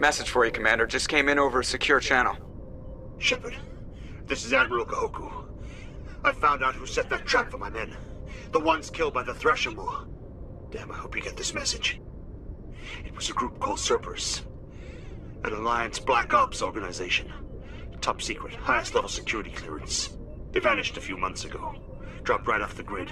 Message for you, Commander. Just came in over a secure channel. Shepard, this is Admiral Kahoku. I found out who set that trap for my men. The ones killed by the Thresher Moor. Damn, I hope you get this message. It was a group called Cerberus. An Alliance Black Ops organization. Top secret, highest level security clearance. They vanished a few months ago. Dropped right off the grid.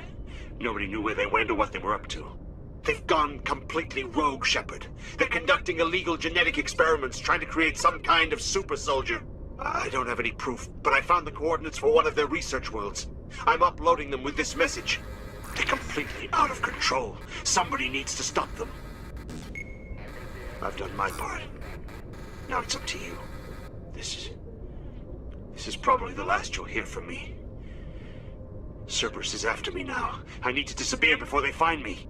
Nobody knew where they went or what they were up to. They've gone completely rogue, Shepard. They're conducting illegal genetic experiments, trying to create some kind of super soldier. I don't have any proof, but I found the coordinates for one of their research worlds. I'm uploading them with this message. They're completely out of control. Somebody needs to stop them. I've done my part. Now it's up to you. This is probably the last you'll hear from me. Cerberus is after me now. I need to disappear before they find me.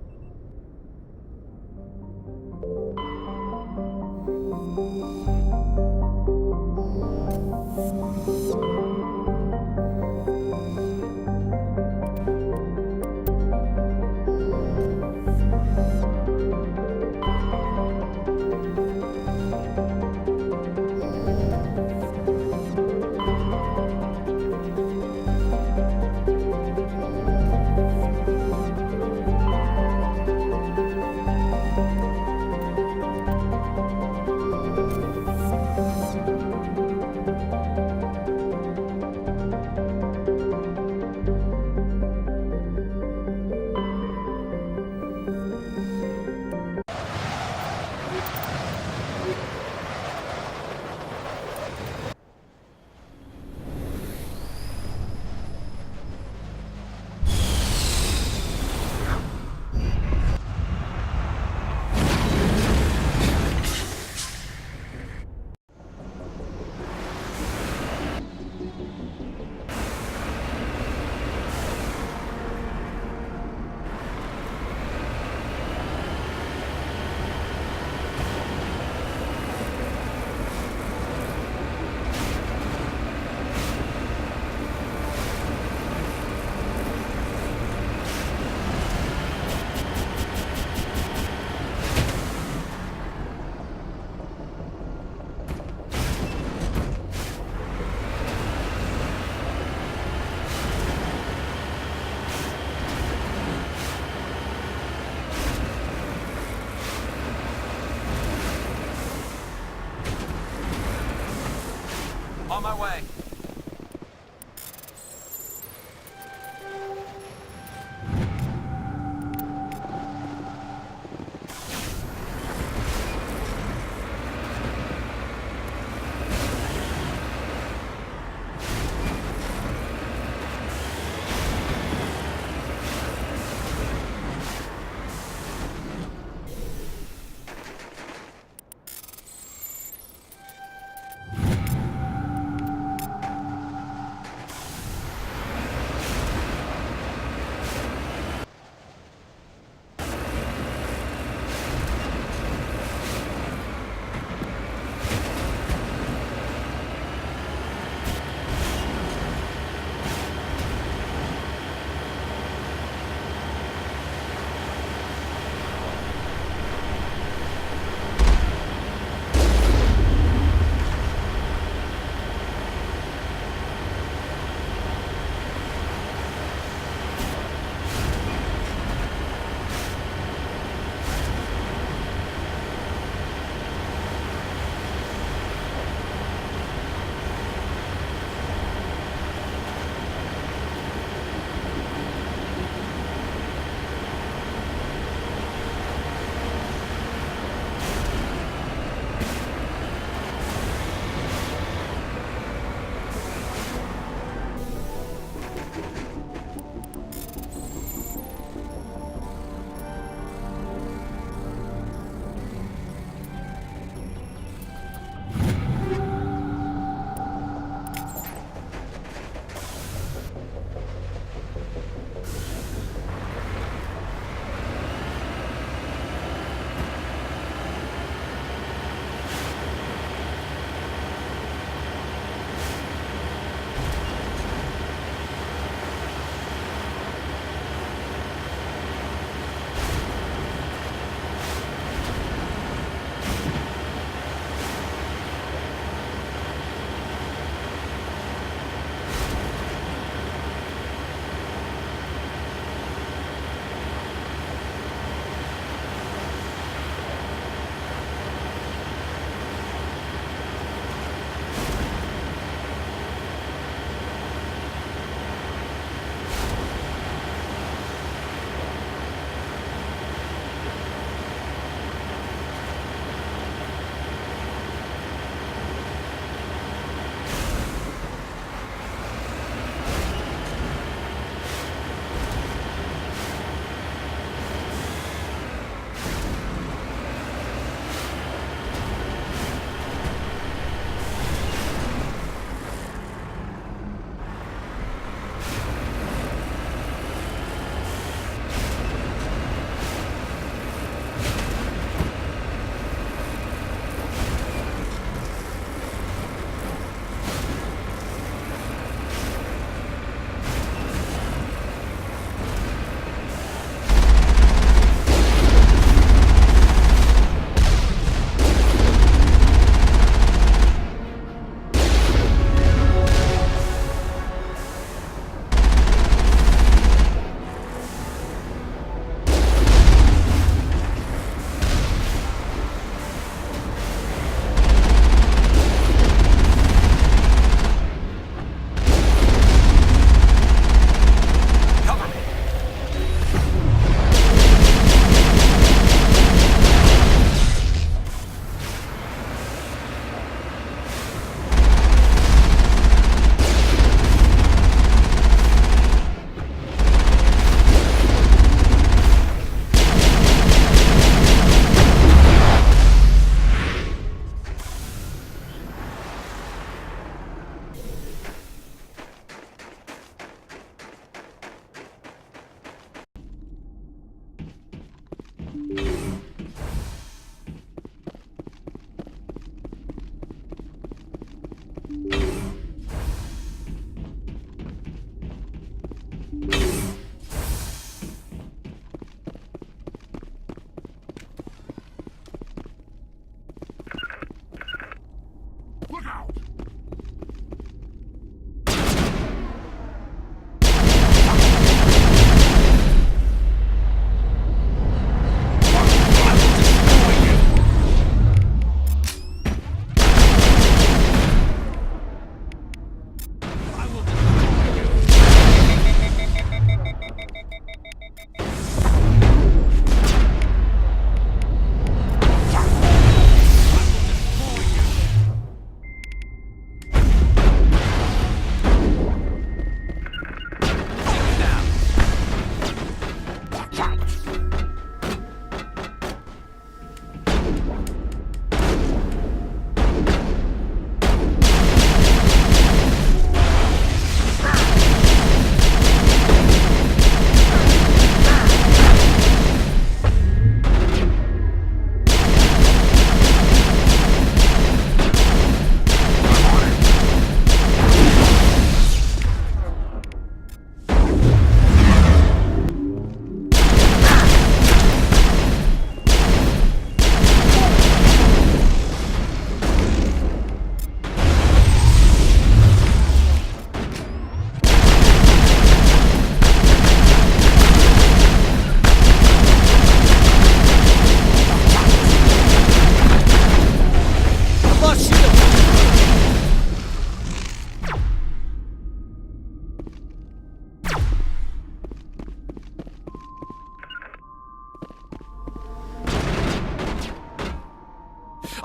On my way.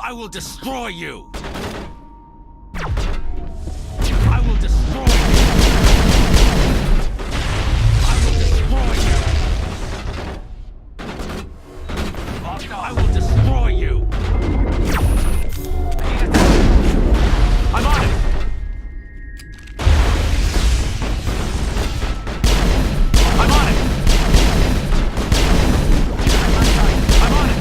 I will destroy you! I will destroy you! I will destroy you! I will destroy you! I'm on it! I'm on it! I'm on it!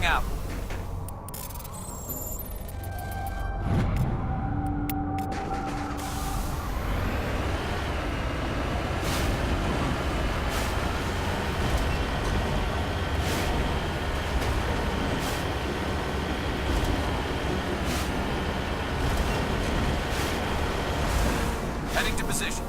moving out. Heading to position.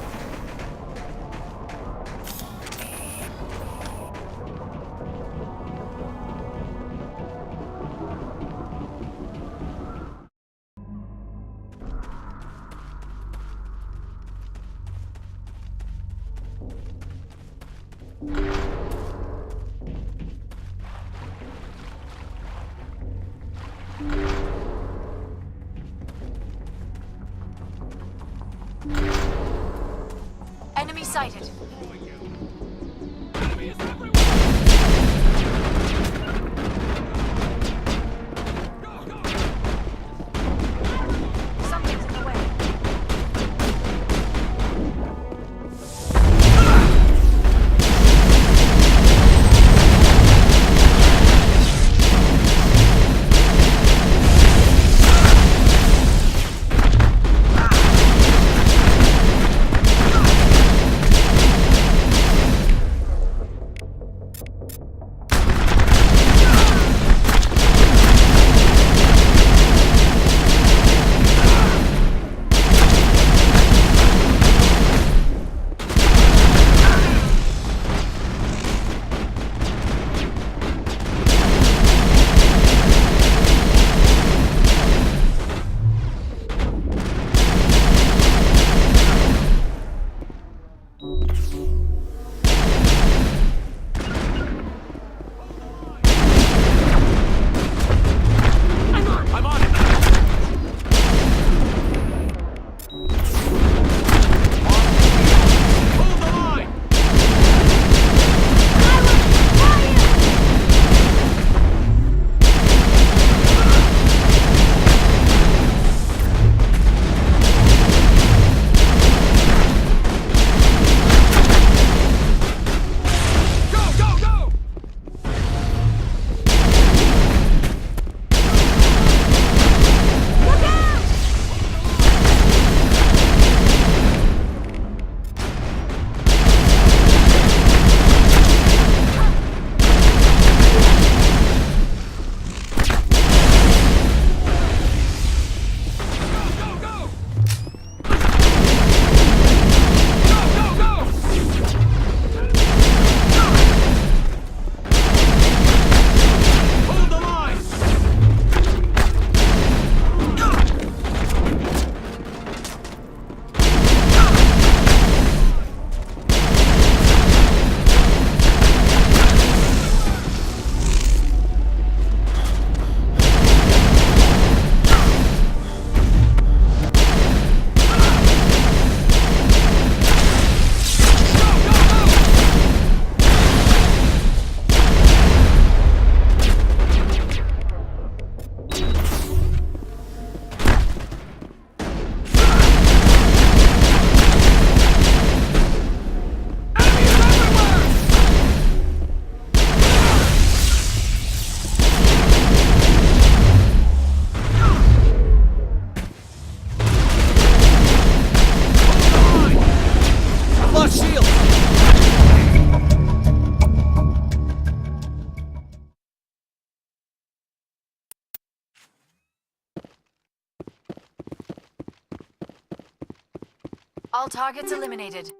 Enemy sighted. Something's in the way. I'm on it. Hold the line. Go, go, go. Go, go, go. Go, go, go. Hold the line. Lost shield. All targets eliminated.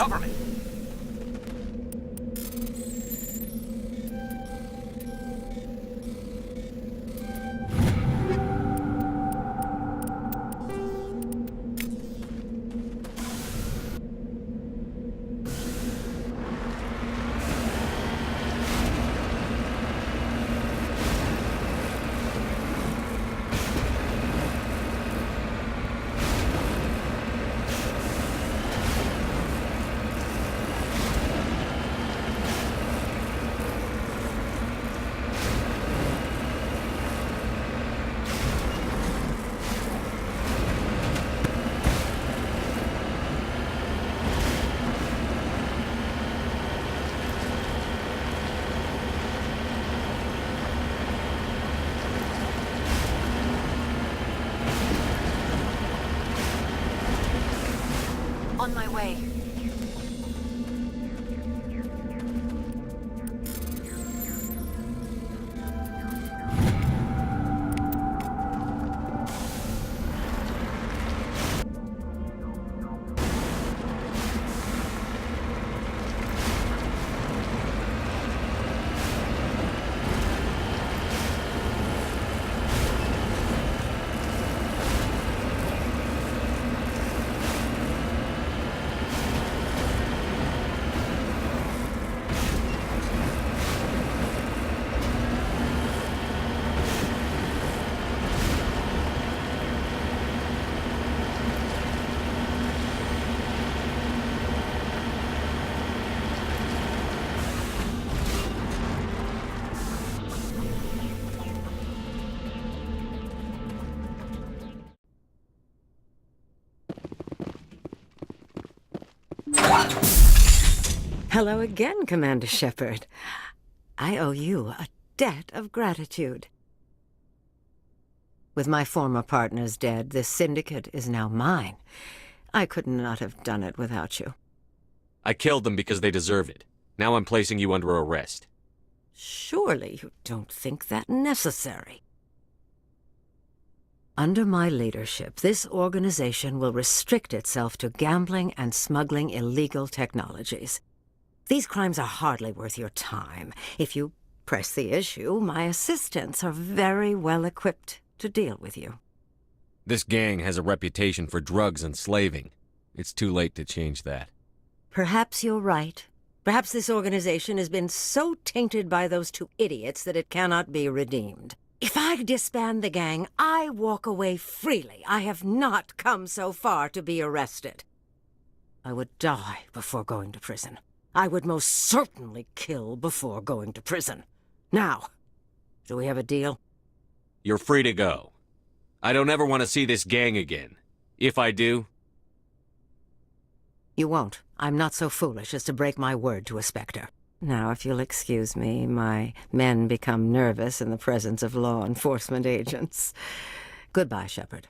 Cover me. On my way. Hello again, Commander Shepard. I owe you a debt of gratitude. With my former partners dead, this syndicate is now mine. I could not have done it without you. I killed them because they deserve it. Now I'm placing you under arrest. Surely you don't think that necessary. Under my leadership, this organization will restrict itself to gambling and smuggling illegal technologies. These crimes are hardly worth your time. If you press the issue, my assistants are very well equipped to deal with you. This gang has a reputation for drugs and slaving. It's too late to change that. Perhaps you're right. Perhaps this organization has been so tainted by those two idiots that it cannot be redeemed. If I disband the gang, I walk away freely. I have not come so far to be arrested. I would die before going to prison. I would most certainly kill before going to prison. Now, do we have a deal? You're free to go. I don't ever want to see this gang again. If I do... You won't. I'm not so foolish as to break my word to a Spectre. Now, if you'll excuse me, my men become nervous in the presence of law enforcement agents. Goodbye, Shepard.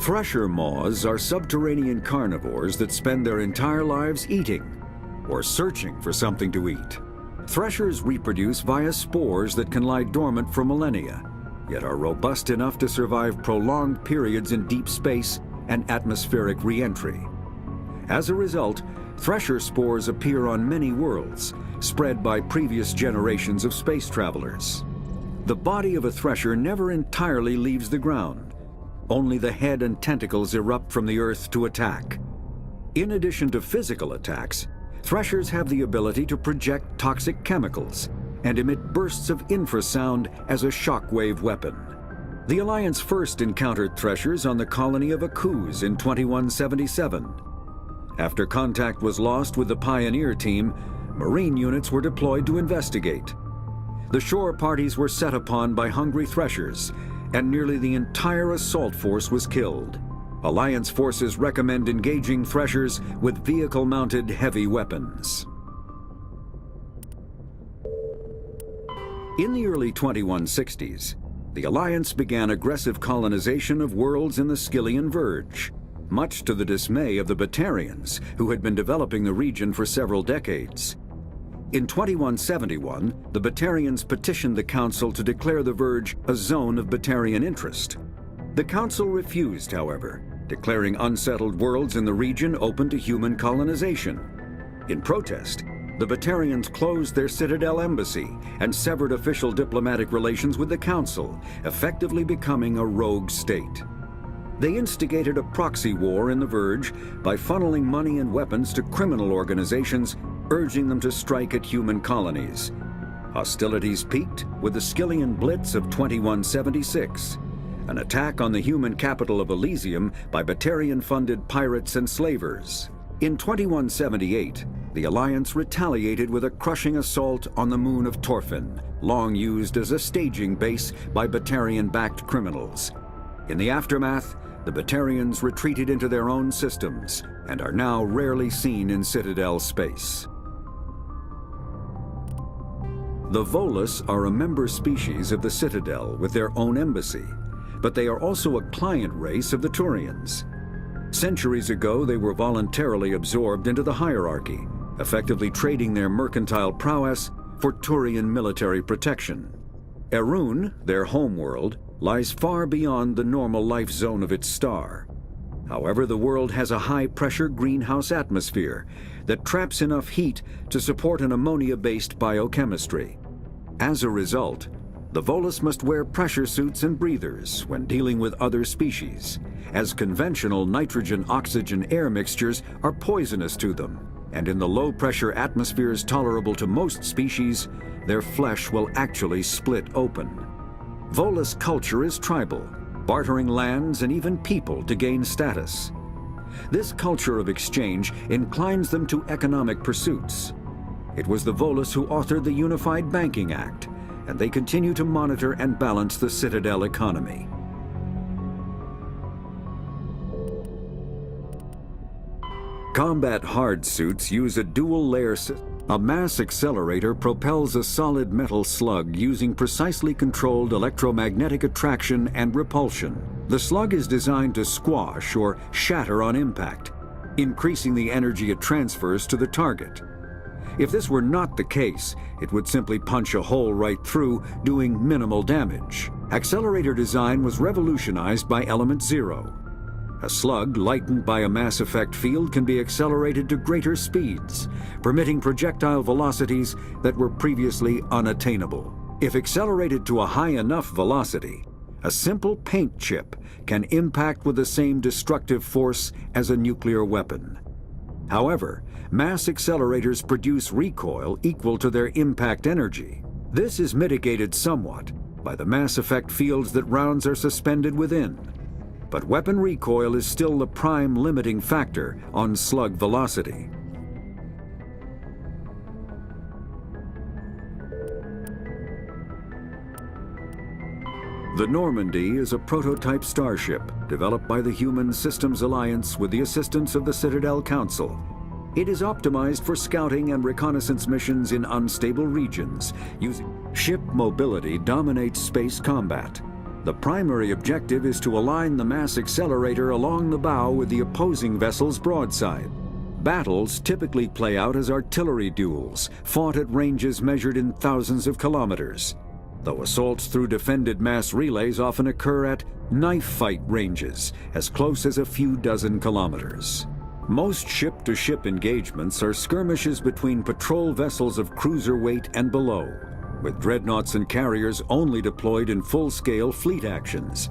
Thresher moths are subterranean carnivores that spend their entire lives eating or searching for something to eat. Threshers reproduce via spores that can lie dormant for millennia, yet are robust enough to survive prolonged periods in deep space and atmospheric re-entry. As a result, thresher spores appear on many worlds, spread by previous generations of space travelers. The body of a thresher never entirely leaves the ground. Only the head and tentacles erupt from the Earth to attack. In addition to physical attacks, threshers have the ability to project toxic chemicals and emit bursts of infrasound as a shockwave weapon. The Alliance first encountered threshers on the colony of Akuz in 2177. After contact was lost with the Pioneer team, Marine units were deployed to investigate. The shore parties were set upon by hungry threshers, and nearly the entire assault force was killed. Alliance forces recommend engaging threshers with vehicle-mounted heavy weapons. In the early 2160s, the Alliance began aggressive colonization of worlds in the Skyllian Verge, much to the dismay of the Batarians, who had been developing the region for several decades. In 2171, the Batarians petitioned the Council to declare the Verge a zone of Batarian interest. The Council refused, however, declaring unsettled worlds in the region open to human colonization. In protest, the Batarians closed their Citadel embassy and severed official diplomatic relations with the Council, effectively becoming a rogue state. They instigated a proxy war in the Verge by funneling money and weapons to criminal organizations, urging them to strike at human colonies. Hostilities peaked with the Skyllian Blitz of 2176, an attack on the human capital of Elysium by Batarian-funded pirates and slavers. In 2178, the Alliance retaliated with a crushing assault on the moon of Torfin, long used as a staging base by Batarian-backed criminals. In the aftermath, the Batarians retreated into their own systems and are now rarely seen in Citadel space. The Volus are a member species of the Citadel with their own embassy, but they are also a client race of the Turians. Centuries ago, they were voluntarily absorbed into the hierarchy, effectively trading their mercantile prowess for Turian military protection. Erun, their homeworld, lies far beyond the normal life zone of its star. However, the world has a high-pressure greenhouse atmosphere that traps enough heat to support an ammonia-based biochemistry. As a result, the Volus must wear pressure suits and breathers when dealing with other species, as conventional nitrogen-oxygen air mixtures are poisonous to them, and in the low-pressure atmospheres tolerable to most species, their flesh will actually split open. Volus culture is tribal, bartering lands and even people to gain status. This culture of exchange inclines them to economic pursuits. It was the Volus who authored the Unified Banking Act, and they continue to monitor and balance the Citadel economy. Combat hard suits use a dual-layer system. A mass accelerator propels a solid metal slug using precisely controlled electromagnetic attraction and repulsion. The slug is designed to squash or shatter on impact, increasing the energy it transfers to the target. If this were not the case, it would simply punch a hole right through, doing minimal damage. Accelerator design was revolutionized by Element Zero. A slug lightened by a mass effect field can be accelerated to greater speeds, permitting projectile velocities that were previously unattainable. If accelerated to a high enough velocity, a simple paint chip can impact with the same destructive force as a nuclear weapon. However, mass accelerators produce recoil equal to their impact energy. This is mitigated somewhat by the mass effect fields that rounds are suspended within. But weapon recoil is still the prime limiting factor on slug velocity. The Normandy is a prototype starship developed by the Human Systems Alliance with the assistance of the Citadel Council. It is optimized for scouting and reconnaissance missions in unstable regions. Ship mobility dominates space combat. The primary objective is to align the mass accelerator along the bow with the opposing vessel's broadside. Battles typically play out as artillery duels, fought at ranges measured in thousands of kilometers, though assaults through defended mass relays often occur at knife fight ranges, as close as a few dozen kilometers. Most ship-to-ship engagements are skirmishes between patrol vessels of cruiser weight and below, with dreadnoughts and carriers only deployed in full-scale fleet actions.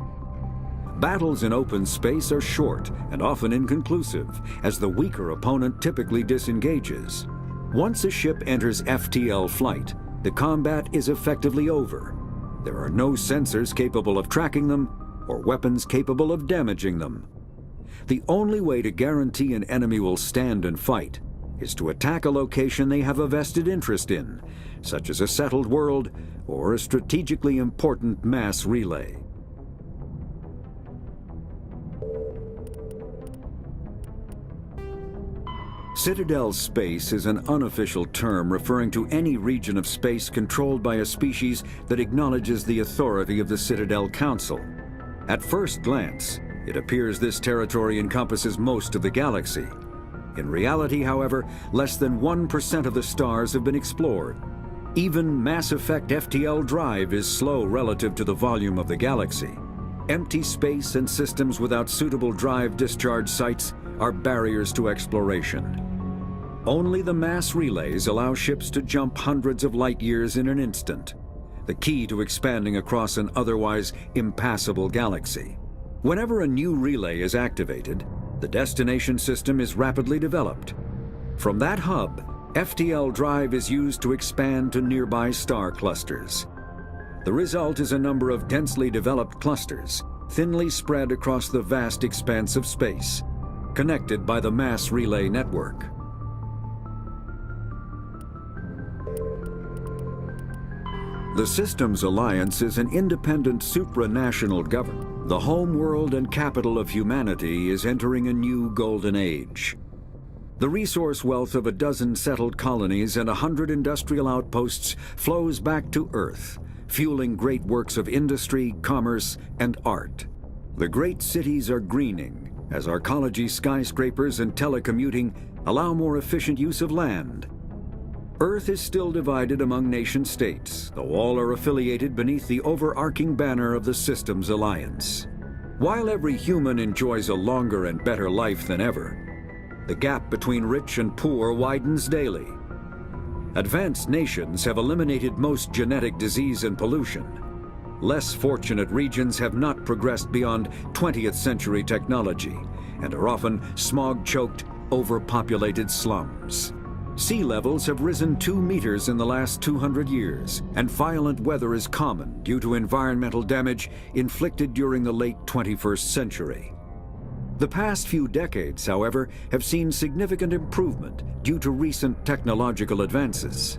Battles in open space are short and often inconclusive, as the weaker opponent typically disengages. Once a ship enters FTL flight, the combat is effectively over. There are no sensors capable of tracking them or weapons capable of damaging them. The only way to guarantee an enemy will stand and fight is to attack a location they have a vested interest in, such as a settled world or a strategically important mass relay. Citadel space is an unofficial term referring to any region of space controlled by a species that acknowledges the authority of the Citadel Council. At first glance, it appears this territory encompasses most of the galaxy. In reality, however, less than 1% of the stars have been explored. Even Mass Effect FTL drive is slow relative to the volume of the galaxy. Empty space and systems without suitable drive discharge sites are barriers to exploration. Only the mass relays allow ships to jump hundreds of light years in an instant, the key to expanding across an otherwise impassable galaxy. Whenever a new relay is activated, the destination system is rapidly developed. From that hub, FTL drive is used to expand to nearby star clusters. The result is a number of densely developed clusters, thinly spread across the vast expanse of space, connected by the mass relay network. The Systems Alliance is an independent supranational government. The home world and capital of humanity is entering a new golden age. The resource wealth of a dozen settled colonies and 100 industrial outposts flows back to Earth, fueling great works of industry, commerce, and art. The great cities are greening, as arcology skyscrapers and telecommuting allow more efficient use of land. Earth is still divided among nation-states, though all are affiliated beneath the overarching banner of the Systems Alliance. While every human enjoys a longer and better life than ever, the gap between rich and poor widens daily. Advanced nations have eliminated most genetic disease and pollution. Less fortunate regions have not progressed beyond 20th century technology and are often smog-choked, overpopulated slums. Sea levels have risen 2 meters in the last 200 years, and violent weather is common due to environmental damage inflicted during the late 21st century. The past few decades, however, have seen significant improvement due to recent technological advances.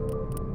You